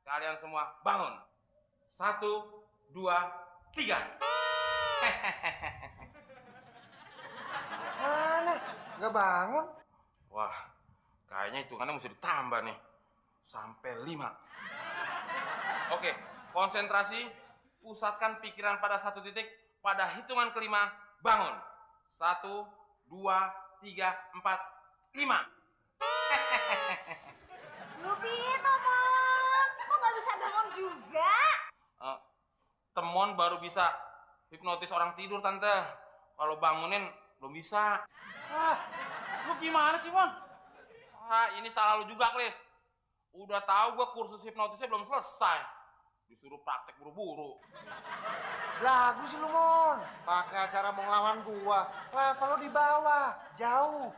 Kalian semua bangun. 1, 2, 3. Mana? Nggak bangun? Wah, kayaknya hitungannya mesti ditambah nih. Sampai 5. Oke, konsentrasi. Pusatkan pikiran pada satu titik. Pada hitungan kelima, bangun. 1, 2, 3, 4, 5. Lupi, Tomon, kok nggak bisa bangun juga? Temon baru bisa hipnotis orang tidur, Tante. Kalau bangunin, belum bisa. Lu gimana sih, Mon? Ini salah lu juga, Klis. Udah tahu gua kursus hipnotisnya belum selesai. Disuruh praktek buru-buru. Lagu sih lu, Mon. Pakai acara mau ngelawan gua. Level lu di bawah, jauh.